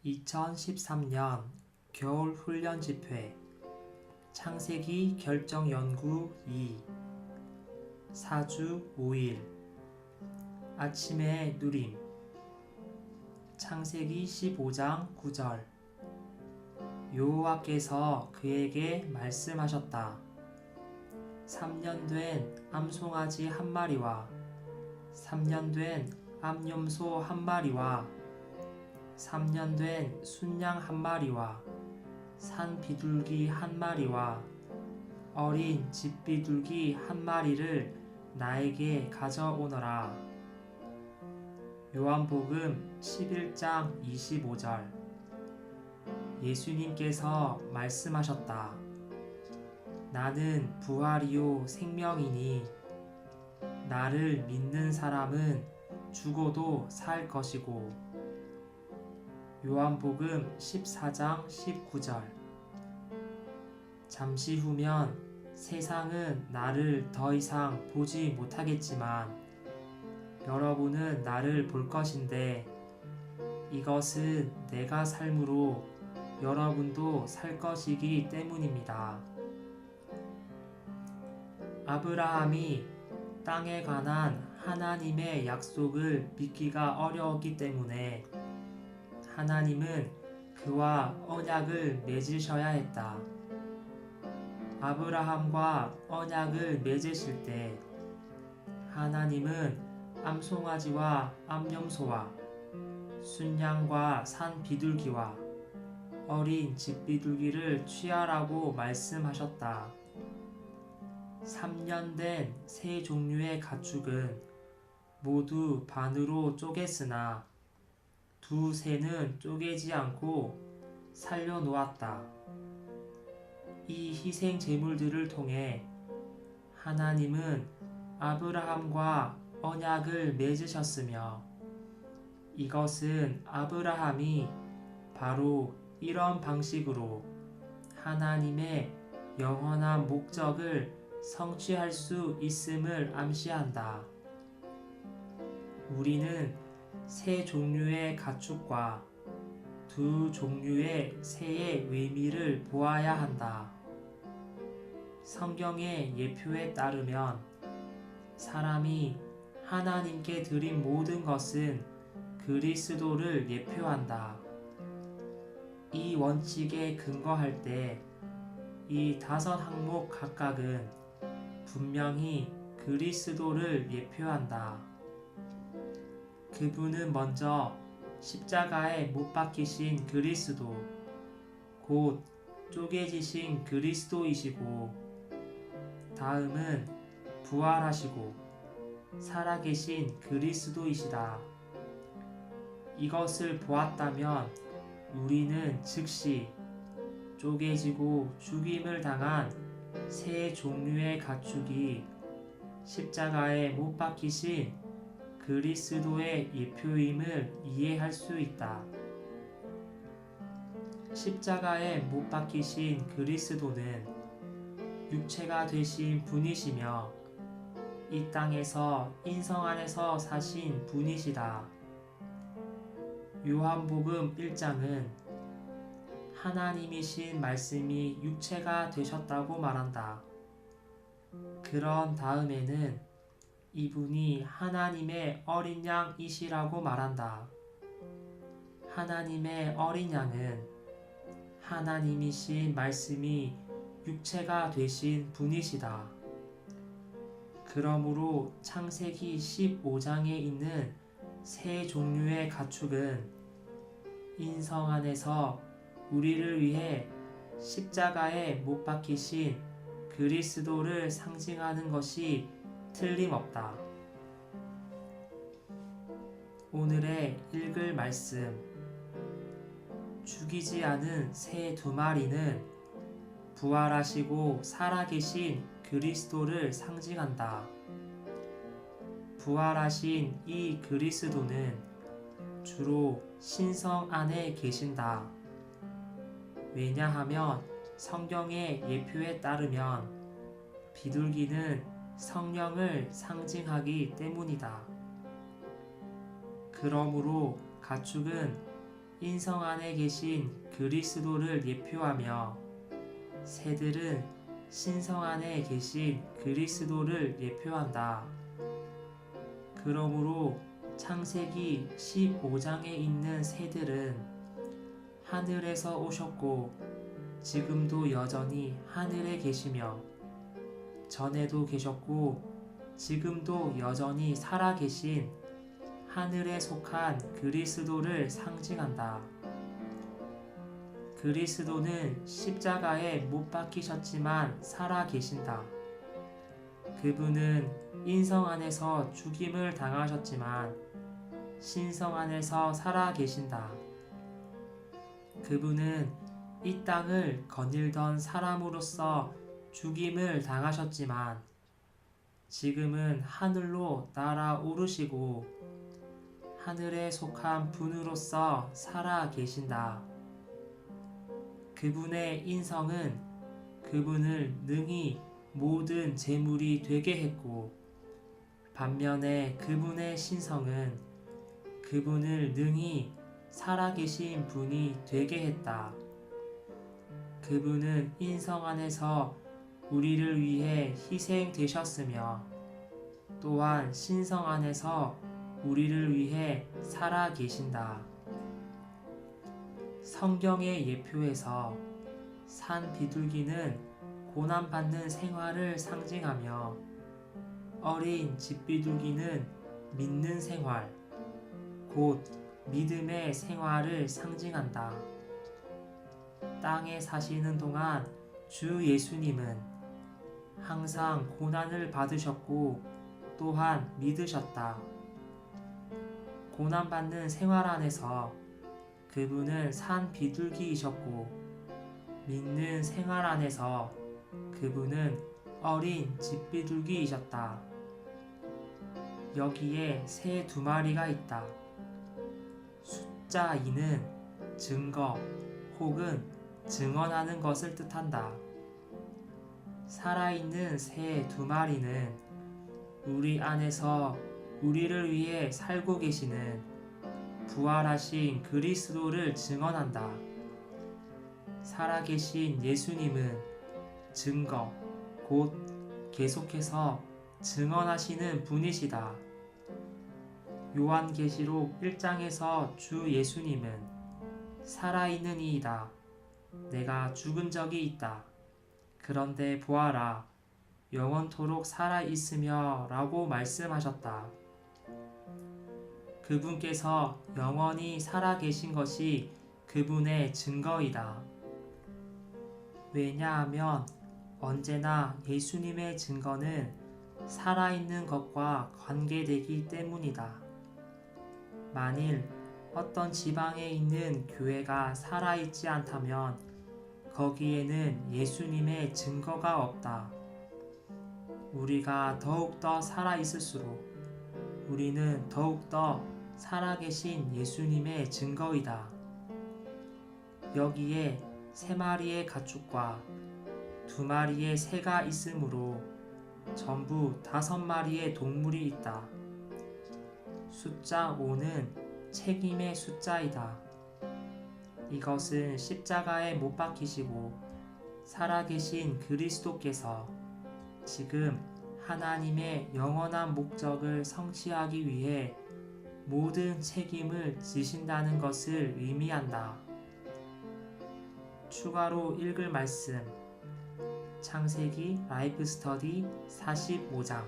2013년 겨울 훈련 집회 창세기 결정 연구 2 4주 5일 아침의 누림 창세기 15장 9절 여호와께서 그에게 말씀하셨다. 3년 된 암송아지 한 마리와 3년 된 암염소 한 마리와 3년 된 순양 한 마리와 산 비둘기 한 마리와 어린 집비둘기 한 마리를 나에게 가져오너라. 요한복음 11장 25절 예수님께서 말씀하셨다. 나는 부활이요 생명이니 나를 믿는 사람은 죽어도 살 것이고 요한복음 14장 19절 잠시 후면 세상은 나를 더 이상 보지 못하겠지만 여러분은 나를 볼 것인데 이것은 내가 삶으로 여러분도 살 것이기 때문입니다. 아브라함이 땅에 관한 하나님의 약속을 믿기가 어려웠기 때문에 하나님은 그와 언약을 맺으셔야 했다. 아브라함과 언약을 맺으실 때 하나님은 암송아지와 암염소와 순양과 산 비둘기와 어린 집비둘기를 취하라고 말씀하셨다. 3년 된 세 종류의 가축은 모두 반으로 쪼갰으나 두 새는 쪼개지 않고 살려놓았다. 이 희생 제물들을 통해 하나님은 아브라함과 언약을 맺으셨으며 이것은 아브라함이 바로 이런 방식으로 하나님의 영원한 목적을 성취할 수 있음을 암시한다. 우리는 세 종류의 가축과 두 종류의 새의 의미를 보아야 한다. 성경의 예표에 따르면 사람이 하나님께 드린 모든 것은 그리스도를 예표한다. 이 원칙에 근거할 때 이 5항목 각각은 분명히 그리스도를 예표한다. 그분은 먼저 십자가에 못 박히신 그리스도, 곧 쪼개지신 그리스도이시고, 다음은 부활하시고 살아계신 그리스도이시다. 이것을 보았다면 우리는 즉시 쪼개지고 죽임을 당한 세 종류의 가축이 십자가에 못 박히신 그리스도의 예표임을 이해할 수 있다. 십자가에 못 박히신 그리스도는 육체가 되신 분이시며 이 땅에서 인성 안에서 사신 분이시다. 요한복음 1장은 하나님이신 말씀이 육체가 되셨다고 말한다. 그런 다음에는 이분이 하나님의 어린 양이시라고 말한다. 하나님의 어린 양은 하나님이신 말씀이 육체가 되신 분이시다. 그러므로 창세기 15장에 있는 세 종류의 가축은 인성 안에서 우리를 위해 십자가에 못 박히신 그리스도를 상징하는 것이 틀림없다. 오늘의 읽을 말씀 죽이지 않은 새 2마리는 부활하시고 살아계신 그리스도를 상징한다. 부활하신 이 그리스도는 주로 신성 안에 계신다. 왜냐하면 성경의 예표에 따르면 비둘기는 성령을 상징하기 때문이다. 그러므로 가축은 인성 안에 계신 그리스도를 예표하며 새들은 신성 안에 계신 그리스도를 예표한다. 그러므로 창세기 15장에 있는 새들은 하늘에서 오셨고 지금도 여전히 하늘에 계시며 전에도 계셨고 지금도 여전히 살아계신 하늘에 속한 그리스도를 상징한다. 그리스도는 십자가에 못 박히셨지만 살아계신다. 그분은 인성 안에서 죽임을 당하셨지만 신성 안에서 살아계신다. 그분은 이 땅을 거닐던 사람으로서 죽임을 당하셨지만 지금은 하늘로 날아오르시고 하늘에 속한 분으로서 살아계신다. 그분의 인성은 그분을 능히 모든 재물이 되게 했고 반면에 그분의 신성은 그분을 능히 살아계신 분이 되게 했다. 그분은 인성 안에서 우리를 위해 희생되셨으며 또한 신성 안에서 우리를 위해 살아계신다. 성경의 예표에서 산 비둘기는 고난받는 생활을 상징하며 어린 집비둘기는 믿는 생활, 곧 믿음의 생활을 상징한다. 땅에 사시는 동안 주 예수님은 항상 고난을 받으셨고 또한 믿으셨다. 고난받는 생활 안에서 그분은 산 비둘기이셨고 믿는 생활 안에서 그분은 어린 집비둘기이셨다. 여기에 새 두 마리가 있다. 숫자 2는 증거 혹은 증언하는 것을 뜻한다. 살아있는 새 두 마리는 우리 안에서 우리를 위해 살고 계시는 부활하신 그리스도를 증언한다. 살아계신 예수님은 증거, 곧 계속해서 증언하시는 분이시다. 요한계시록 1장에서 주 예수님은 살아있는 이이다. 내가 죽은 적이 있다. 그런데 보아라, 영원토록 살아있으며 라고 말씀하셨다. 그분께서 영원히 살아계신 것이 그분의 증거이다. 왜냐하면 언제나 예수님의 증거는 살아있는 것과 관계되기 때문이다. 만일 어떤 지방에 있는 교회가 살아있지 않다면 거기에는 예수님의 증거가 없다. 우리가 더욱더 살아있을수록 우리는 더욱더 살아계신 예수님의 증거이다. 여기에 3마리의 가축과 2마리의 새가 있으므로 전부 5마리의 동물이 있다. 숫자 5는 책임의 숫자이다. 이것은 십자가에 못 박히시고 살아계신 그리스도께서 지금 하나님의 영원한 목적을 성취하기 위해 모든 책임을 지신다는 것을 의미한다. 추가로 읽을 말씀 창세기 라이프 스터디 45장